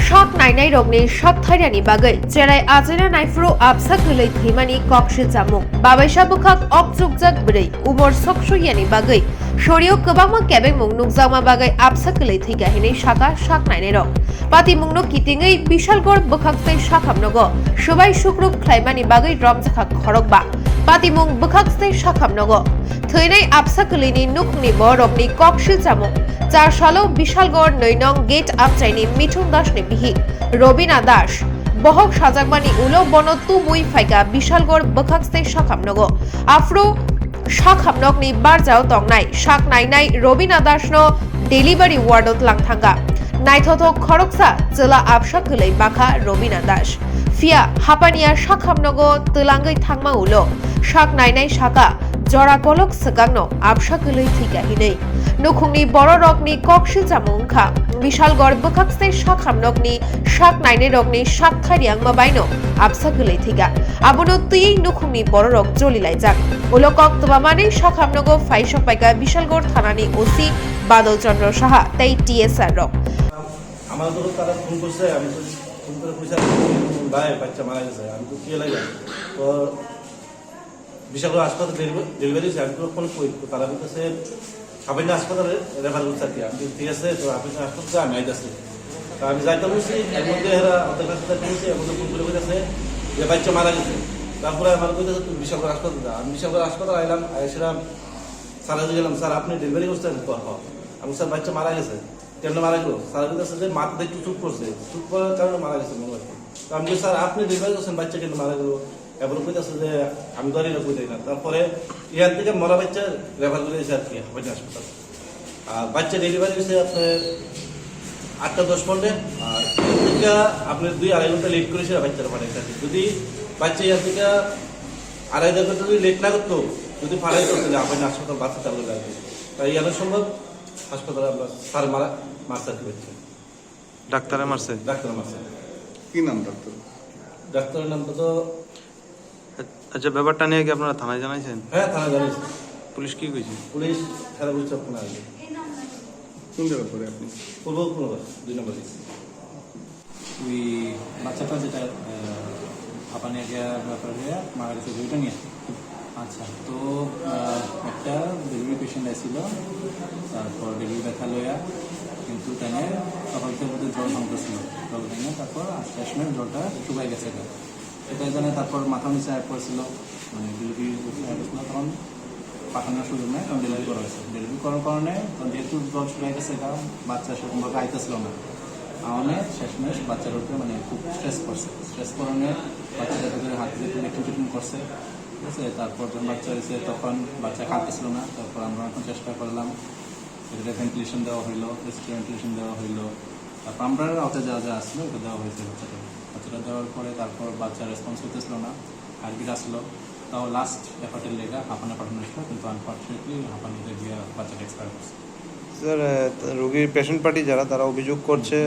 शक नायनाय रगनि शक थारियानि बागै जेरै आजेना नायफ्रु आबसा गोलै थैमानि कक्सि जामुं बाबायसा बुखाक अकजुगजाक ब्रै उमर सकसुयानि बागै शरियो गोबांमा केबें मुं नुकजामा बागै आबसा गोलै थैगाहिनै शाका शक नायनाय रग पाति मुंनो कितिङै बिशालगढ़ बुखाकसै शाखामनगो सबाय सुक्रुब ख्लाइमानि बागै रमजाखा खरगबा पाति मुं बुखाकसै शाखामनगो थैनाय आबसा गोलैनि नुखनि बरगनि कक्सि जामुं 4 सालो বিশালগড় 9 নং গেট আপচাইনি মিঠুন দাসনি বিহি রবিনা দাস বহক সাজাগমানি উলো বনতু মুই ফাইকা বিশালগড় বখাকসে শাখামনগ আফ্রো শাখামনগনি বারজাও তংনাই শাক নাইনাই রবিনা দাসনো ডেলিভারি ওয়ার্ডত লাংথাঙ্গা নাইথথ খরকসা জেলা আবসা গলাই বাখা রবিনা দাস ফিয়া হাপানিয়া শাখামনগ তলাঙ্গৈ থাংমা উলো শাক নাইনাই শাকা জরা কলক সগাংনো আবসা গলাই থিগাহিनै নুখুংনি বড় রগনি কক্সি জামুংখা বিশালগড় বখাকসে শাখামনগনি শাক নাইনে রগনি শাক থারিয়াং মাবাইনো আবসা গলাই থিগা আবনো তুই নুখুংনি বড় রগ জলিলাই যাক উলকক তবামানে শাখামনগ ফাইসক পাইকা বিশালগড় থানানি ওসি বাদল চন্দ্র সাহা তাই টিএসআর রগ আমার তো তারা ফোন করছে আমি তো ফোন করে কইছি ভাই বাচ্চা মারা গেছে আমি তো কি লাগে তো বিশালগড় হাসপাতালে ডেলিভারি হয়েছে আমি তো ফোন করি তো তারা বলতেছে সাবাইনা হাসপাতালে রেফার করছে আর কি আমি ঠিক আছে তো আপনি হাসপাতালে আমি আইতেছি তো আমি যাইতে বলছি এর মধ্যে এরা ওদের কাছে বলছি এর মধ্যে ফোন করে বলতেছে যে বাচ্চা মারা গেছে তারপরে আমার কইতেছে তুমি বিশালগড় হাসপাতালে যা আমি বিশালগড় হাসপাতালে আইলাম এসেছিলাম স্যার গেলাম স্যার আপনি ডেলিভারি করছেন তো আমি স্যার বাচ্চা মারা গেছে কেন মারা গেল স্যার বলতেছে যে মাথাতে একটু চুপ করছে চুপ করার কারণে মারা গেছে মনে হয় তো আমি স্যার আপনি ডেলিভারি করছেন বাচ্চা কেন মারা গেল এবার কইতেছে যে আমি ধরি না কইতাই না তারপরে ইয়ার থেকে মরা বাচ্চা রেফার করে দিয়েছে আর কি হাসপাতাল হাসপাতাল আর বাচ্চা ডেলিভারি হয়েছে আপনার 8টা 10 মিনিটে আর এর থেকে আপনার 2-2.5 ঘন্টা লেট করেছে বাচ্চারা পাঠাইছে যদি বাচ্চা ইয়ার থেকে 2.5 ঘন্টা যদি লেট না করতো যদি পাঠাইতো তাহলে আপনার হাসপাতাল বাচ্চা চালু লাগবে তাই ইয়ার সম্ভব হাসপাতালে আমরা স্যার মারছে আর কি বাচ্চা ডাক্তারে মারছে কি নাম ডাক্তারের নাম তো আচ্ছা ব্যাপারটা নিয়ে কি আপনারা থানায় জানাইছেন? হ্যাঁ থানায় জানাইছি। পুলিশ কি কইছে? পুলিশ খেলা বুঝছে আপনার আগে কোন জায়গা করে আপনি পূর্ব 2 নম্বর ওই বাচ্চাটা যেটা হাঁপানি ব্যাপারে মারা গেছে ওইটা নিয়ে আচ্ছা তো একটা ডেলিভারি পেশেন্ট আসছিল তারপর ডেলিভারি ব্যথা লইয়া কিন্তু তাই সকালটার মধ্যে জ্বর ভাঙতেছিল জল ভেঙে তারপর আস্তে আস্তে জ্বরটা শুকাই গেছে এটা জানে তারপর মাথা নিচে অ্যাড করেছিল মানে ডেলিভারি গেছিলো তখন পাঠানোর সুযোগ নেই তখন ডেলিভারি করা হয়েছে ডেলিভারি করার কারণে তখন যেহেতু জ্বর শুকাই গেছে এটা বাচ্চা সেরকমভাবে আইতেছিল না আমানে শেষমেশ বাচ্চার উপরে মানে খুব স্ট্রেস করছে স্ট্রেস করানোর বাচ্চাদের ভিতরে হাত দিয়ে ট্রিটমেন্ট করছে ঠিক আছে তারপর যখন বাচ্চা হয়েছে তখন বাচ্চা কাঁদতেছিল না তারপর আমরা এখন চেষ্টা করলাম সেটা ভেন্টিলেশন দেওয়া হইলো ভেন্টিলেশন দেওয়া হইলো তারপর আমরা ওতে যা যা আসলো ওটা দেওয়া হয়েছে বাচ্চাটা দেওয়ার পরে তারপর বাচ্চা রেসপন্স করতেছিল না হার্টবিট আসলো তাও লাস্ট এফার্টের লেগা হাঁপানা পাঠানো ছিল কিন্তু আনফর্চুনেটলি হাঁপানিতে গিয়ে বাচ্চাটা এক্সপায়ার করছে স্যার রোগীর পেশেন্ট পার্টি যারা তারা অভিযোগ করছে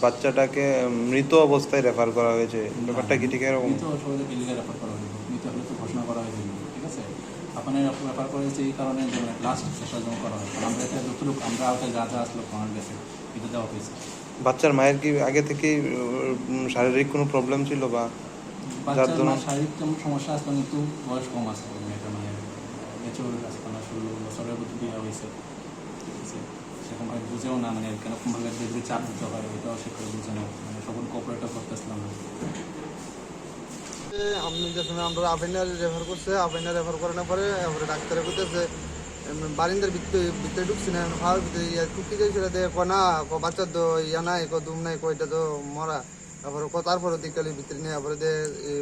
বাচ্চাটাকে মৃত অবস্থায় রেফার করা হয়েছে ব্যাপারটা কি ঠিক এরকম? মৃত অবস্থায় ক্লিনিকে রেফার করা হয়েছে মৃত হলে তো ঘোষণা করা হয়েছিল ঠিক আছে হাঁপানি রেফার করেছে এই কারণে যে লাস্ট চেষ্টা জমা করা হয় আমরা এটা যতটুকু আমরা ওটা যা যা আসলো আমার গেছে এটা দেওয়া হয়েছে। বাচ্চার মায়ের কি আগে থেকে শারীরিক কোনো প্রবলেম ছিল বা বাচ্চার মায়ের শারীরিক তেমন সমস্যা আসলো কিন্তু বয়স কম আসলো মেয়েটা মানে মেচুর আসলো না 16 বছরের মধ্যে বিয়ে হয়েছে ঠিক আছে সেরকম ভাবে বুঝেও না মানে কেরকমভাবে যদি চাপ দিতে হয় ওইটাও সে করে বুঝে না মানে সকল কোঅপারেটও করতেছিলাম না আপনি যে সময় আমরা আফেনার রেফার করছে আফেনার রেফার করানোর পরে এবারে ডাক্তারে বলতেছে বারিন্দার ভিতরে ঢুকছি না খাওয়ার ভিতরে টুকি যাইছিল না বাচ্চার তো ইয়া নাই দুম নাই এটা তো মরা তারপরে দিকালি ভিতরে নিয়ে তারপরে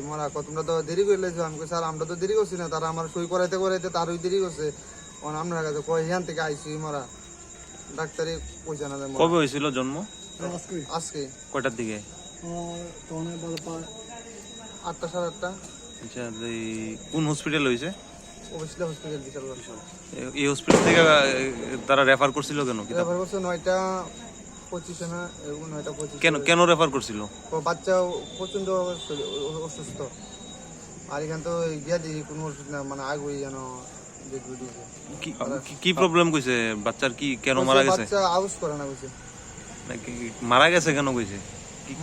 মরা তোমরা তো দেরি করে লেছো আমি স্যার আমরা তো দেরি করছি না তারা আমার সই করাইতে তারই দেরি করছে আপনার কাছে হিয়ান থেকে আইসি মরা ডাক্তারি পয়সা না কবে হয়েছিল জন্ম? আজকে কয়টার দিকে? 8টা 8:30। আচ্ছা কোন হসপিটাল হয়েছে? হসপিটাল এই হসপিটাল থেকে তারা রেফার করছিল কেন? রেফার করছে 9:25 না 9:25। কেন রেফার করছিল? বাচ্চা প্রচন্ড অসুস্থ আর এখান তো গিয়া দিই কোনো ওষুধ না মানে আগুই যেন কি প্রবলেম কইছে বাচ্চার কি কেন মারা গেছে? বাচ্চা আউস করে না কইছে নাকি মারা গেছে কেন কইছে?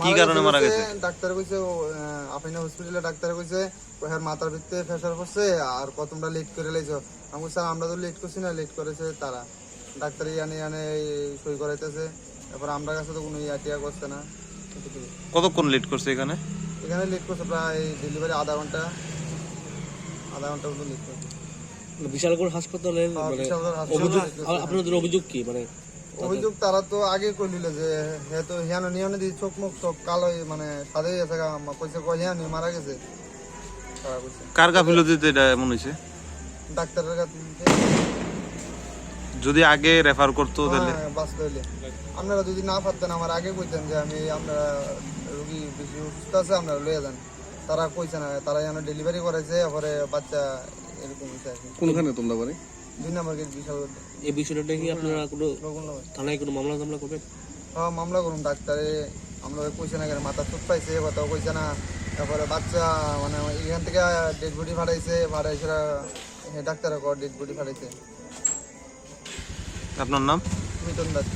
কি কারণে মারা গেছে? ডাক্তার কইছে আফিনা হসপিটালে ডাক্তার কইছে ওর মাথার ভিতরে প্রেসার পড়ছে আর তোমরা লেট করে লাইছো। আমি স্যার আমরা তো লেট করছি না, লেট করেছে তারা। ডাক্তার ইয়ানে সই করাইতেছে, তারপর আমরা কাছে তো কোনো ইয়াটিয়া করছে না। কতক্ষণ লেট করছে এখানে? এখানে লেট করছে প্রায় ডেলিভারি আধা ঘন্টা মতো লেট করছে। বিশালগড় হাসপাতালের মানে অভিযোগ, আপনাদের অভিযোগ কি? মানে অভিযোগ তারা তো আগে কইল যে হে তো হিয়ানো নিয়নে দিয়ে চোখ মুখ সব কালো মানে সাদা হয়ে গেছে, কইছে হিয়ানি মারা গেছে তারা কইছে। কার গাফিলতিতে এটা এমন হয়েছে? ডাক্তারের কাছে যদি আগে রেফার করতো তাহলে বাঁচতে হইলে আপনারা যদি না পারতেন আমার আগে কইতেন যে আমি আপনারা রোগী বেশি সুস্থ আছে আপনারা লইয়া যান। তারা কইছে না, তারা যেন ডেলিভারি করেছে, পরে বাচ্চা এরকম হয়েছে আর কি। কোনখানে তোমরা বাড়ি? 2 নম্বর গেট বিশাল। এই বিষয়টা কি আপনারা কোনো থানায় কোনো মামলা করবেন? হ্যাঁ মামলা করুন। ডাক্তারে আমরা কইছে না কেন মাথা চোট পাইছে, কথাও কইছে না। তারপরে বাচ্চা মানে এখান থেকে ডেড বডি ফাটাইছে ডাক্তারে ডেড বডি ফাটাইছে। আপনার নাম? মিটন দাস।